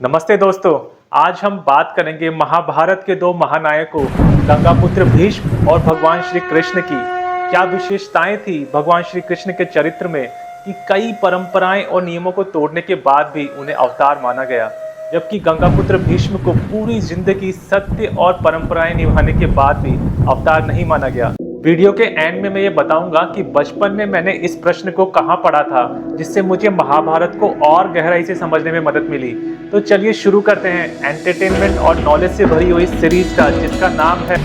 नमस्ते दोस्तों। आज हम बात करेंगे महाभारत के दो महानायकों गंगापुत्र भीष्म और भगवान श्री कृष्ण की। क्या विशेषताएं थी भगवान श्री कृष्ण के चरित्र में कि कई परंपराएं और नियमों को तोड़ने के बाद भी उन्हें अवतार माना गया, जबकि गंगापुत्र भीष्म को पूरी जिंदगी सत्य और परंपराएं निभाने के बाद भी अवतार नहीं माना गया। वीडियो के एंड में मैं ये बताऊंगा कि बचपन में मैंने इस प्रश्न को कहाँ पढ़ा था जिससे मुझे महाभारत को और गहराई से समझने में मदद मिली। तो चलिए शुरू करते हैं एंटरटेनमेंट और नॉलेज से भरी हुई सीरीज का जिसका नाम है।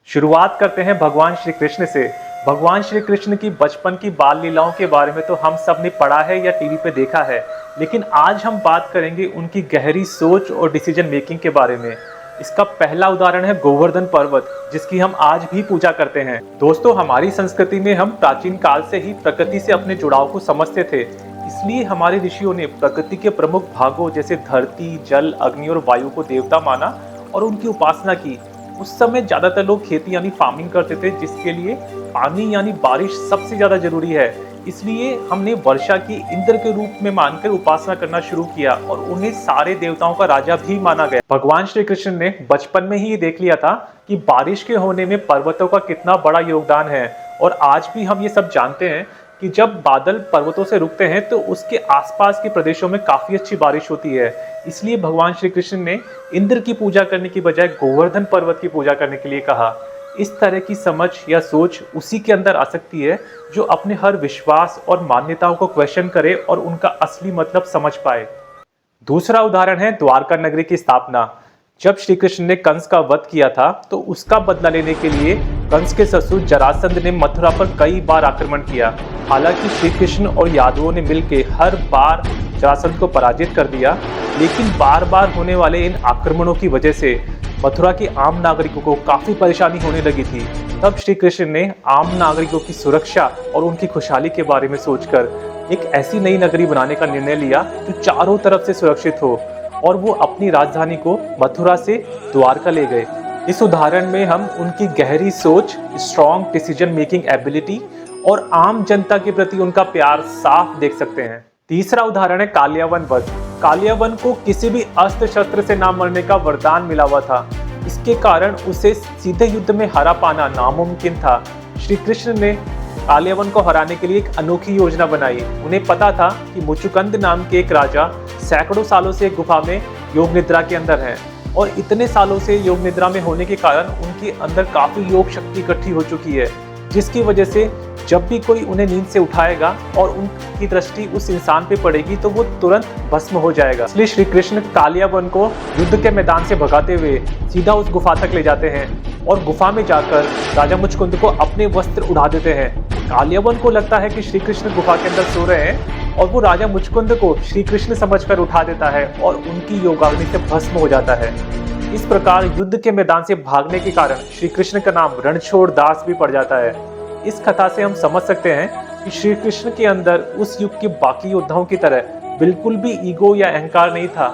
शुरुआत करते हैं भगवान श्री कृष्ण से। भगवान श्री कृष्ण की बचपन की बाल लीलाओं के बारे में तो हम सब ने पढ़ा है या टीवी पे देखा है, लेकिन आज हम बात करेंगे उनकी गहरी सोच और डिसीजन मेकिंग के बारे में। इसका पहला उदाहरण है गोवर्धन पर्वत, जिसकी हम आज भी पूजा करते हैं। दोस्तों, हमारी संस्कृति में हम प्राचीन काल से ही प्रकृति से अपने जुड़ाव को समझते थे, इसलिए हमारे ऋषियों ने प्रकृति के प्रमुख भागों जैसे धरती, जल, अग्नि और वायु को देवता माना और उनकी उपासना की। उस समय ज्यादातर लोग खेती यानी फार्मिंग करते थे, जिसके लिए पानी यानी बारिश सबसे ज्यादा जरूरी है। इसलिए हमने वर्षा की इंद्र के रूप में मानकर उपासना करना शुरू किया और उन्हें सारे देवताओं का राजा भी माना गया। भगवान श्री कृष्ण ने बचपन में ही ये देख लिया था कि बारिश के होने में पर्वतों का कितना बड़ा योगदान है, और आज भी हम ये सब जानते हैं कि जब बादल पर्वतों से रुकते हैं तो उसके आसपास के प्रदेशों में काफी अच्छी बारिश होती है। इसलिए भगवान श्री कृष्ण ने इंद्र की पूजा करने की बजाय गोवर्धन पर्वत की पूजा करने के लिए कहा। इस तरह की समझ या सोच उसी के अंदर आ सकती है जो अपने हर विश्वास और मान्यताओं को क्वेश्चन करे और उनका असली मतलब समझ पाए। दूसरा उदाहरण है द्वारका नगरी की स्थापना। जब श्री कृष्ण ने कंस का वध किया था तो उसका बदला लेने के लिए कंस के ससुर जरासंध ने मथुरा पर कई बार आक्रमण किया। हालांकि श्री कृष्ण और यादवों ने मिलकर हर बार जरासंध को पराजित कर दिया, लेकिन बार बार होने वाले इन आक्रमणों की वजह से मथुरा के आम नागरिकों को काफी परेशानी होने लगी थी। तब श्री कृष्ण ने आम नागरिकों की सुरक्षा और उनकी खुशहाली के बारे में सोचकर एक ऐसी नई नगरी बनाने का निर्णय लिया जो चारों तरफ से सुरक्षित हो, और वो अपनी राजधानी को मथुरा से द्वारका ले गए। इस उदाहरण में हम उनकी गहरी सोच, स्ट्रॉन्ग डिसीजन मेकिंग एबिलिटी और आम जनता के प्रति उनका प्यार साफ देख सकते हैं। तीसरा उदाहरण है कालियावन वध। कालियावन को किसी भी अस्त्र शस्त्र से ना मरने का वरदान मिला हुआ था। इसके कारण उसे सीधे युद्ध में हरा पाना नामुमकिन था। श्री कृष्ण ने कालियावन को हराने के लिए एक अनोखी योजना बनाई। उन्हें पता था कि मुचुकुंद नाम के एक राजा सैकड़ों सालों से एक गुफा में योग निद्रा के अंदर है, और इतने सालों से योग निद्रा में होने के कारण उनके अंदर काफी योग शक्ति इकट्ठी हो चुकी है, जिसकी वजह से जब भी कोई उन्हें नींद से उठाएगा और उनकी दृष्टि उस इंसान पे पड़ेगी तो वो तुरंत भस्म हो जाएगा। इसलिए श्री कृष्ण कालियावन को युद्ध के मैदान से भगाते हुए सीधा उस गुफा तक ले जाते हैं और गुफा में जाकर राजा मुचकुंद को अपने वस्त्र उड़ा देते हैं। कालियावन को लगता है कि श्री कृष्ण गुफा के अंदर सो रहे हैं और वो राजा मुचकुंद को श्री कृष्ण समझकर उठा देता है और उनकी योगाग्नि से भस्म हो जाता है। इस प्रकार युद्ध के मैदान से भागने के कारण श्री कृष्ण का नाम रणछोड़ दास भी पड़ जाता है। इस कथा से हम समझ सकते हैं कि श्री कृष्ण के अंदर उस युग के बाकी योद्धाओं की तरह बिल्कुल भी ईगो या अहंकार नहीं था।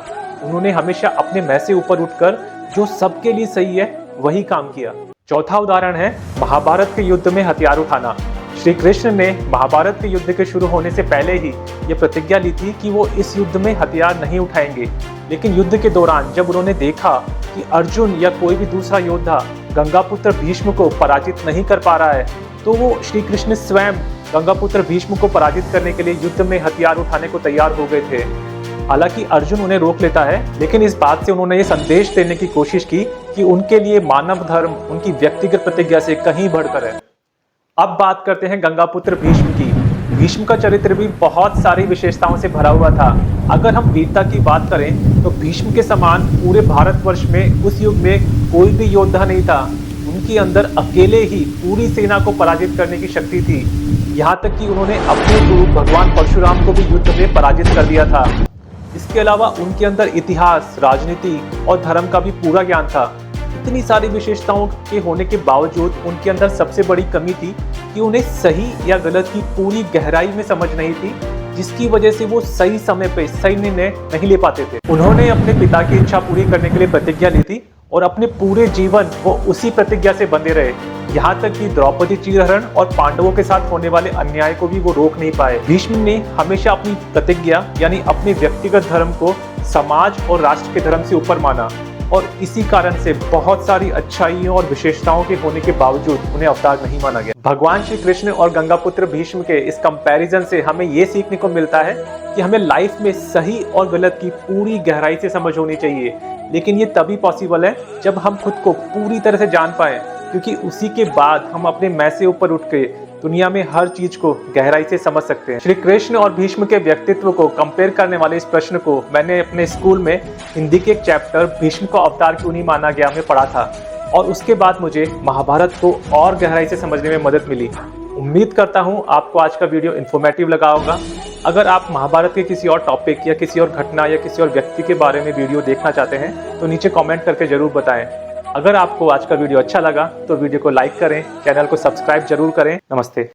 उन्होंने हमेशा अपने मैं से ऊपर उठकर जो सबके लिए सही है वही काम किया। चौथा उदाहरण है महाभारत के युद्ध में हथियार उठाना। श्री कृष्ण ने महाभारत के युद्ध के शुरू होने से पहले ही ये प्रतिज्ञा ली थी कि वो इस युद्ध में हथियार नहीं उठाएंगे, लेकिन युद्ध के दौरान जब उन्होंने देखा कि अर्जुन या कोई भी दूसरा योद्धा गंगापुत्र भीष्म को पराजित नहीं कर पा रहा है, तो वो श्री कृष्ण स्वयं गंगापुत्र भीष्म को पराजित करने के लिए युद्ध में हथियार उठाने को तैयार हो गए थे। हालांकि अर्जुन उन्हें रोक लेता है, लेकिन इस बात से उन्होंने ये संदेश देने की कोशिश की कि उनके लिए मानव धर्म उनकी व्यक्तिगत प्रतिज्ञा से कहीं बढ़कर है। अब बात करते हैं गंगापुत्र भीष्म की। भीष्म का चरित्र भी बहुत सारी विशेषताओं से भरा हुआ था। अगर हम वीरता की बात करें तो भीष्म के समान पूरे भारतवर्ष में उस युग में कोई भी योद्धा नहीं था। उनके अंदर अकेले ही पूरी सेना को पराजित करने की शक्ति थी। यहाँ तक कि उन्होंने अपने गुरु भगवान परशुराम को भी युद्ध में पराजित कर दिया था। इसके अलावा उनके अंदर इतिहास, राजनीति और धर्म का भी पूरा ज्ञान था। इतनी सारी विशेषताओं के होने के बावजूद उनके अंदर सबसे बड़ी कमी थी कि उन्हें सही या गलत की पूरी गहराई में समझ नहीं थी, जिसकी वजह से वो सही समय पे सही निर्णय नहीं ले पाते थे। उन्होंने अपने पिता की इच्छा पूरी करने के लिए प्रतिज्ञा ली थी और अपने पूरे जीवन वो उसी प्रतिज्ञा से बंधे रहे, यहाँ तक कि द्रौपदी चीरहरण और पांडवों के साथ होने वाले अन्याय को भी वो रोक नहीं पाए। भीष्म ने हमेशा अपनी प्रतिज्ञा यानी अपने व्यक्तिगत धर्म को समाज और राष्ट्र के धर्म से ऊपर माना, और इसी कारण से बहुत सारी अच्छाइयों और विशेषताओं के होने के बावजूद उन्हें अवतार नहीं माना गया। भगवान श्री कृष्ण और गंगापुत्र भीष्म के इस कंपैरिजन से हमें ये सीखने को मिलता है कि हमें लाइफ में सही और गलत की पूरी गहराई से समझ होनी चाहिए, लेकिन ये तभी पॉसिबल है जब हम खुद को पूरी तरह से जान पाए, क्योंकि उसी के बाद हम अपने मैं से ऊपर उठ के दुनिया में हर चीज को गहराई से समझ सकते हैं। श्री कृष्ण और भीष्म के व्यक्तित्व को कंपेयर करने वाले इस प्रश्न को मैंने अपने स्कूल में हिंदी के एक चैप्टर भीष्म को अवतार क्यों नहीं माना गया में पढ़ा था, और उसके बाद मुझे महाभारत को और गहराई से समझने में मदद मिली। उम्मीद करता हूँ आपको आज का वीडियो इन्फॉर्मेटिव लगा होगा। अगर आप महाभारत के किसी और टॉपिक या किसी और घटना या किसी और व्यक्ति के बारे में वीडियो देखना चाहते हैं तो नीचे कमेंट करके जरूर बताएं। अगर आपको आज का वीडियो अच्छा लगा तो वीडियो को लाइक करें, चैनल को सब्सक्राइब जरूर करें। नमस्ते।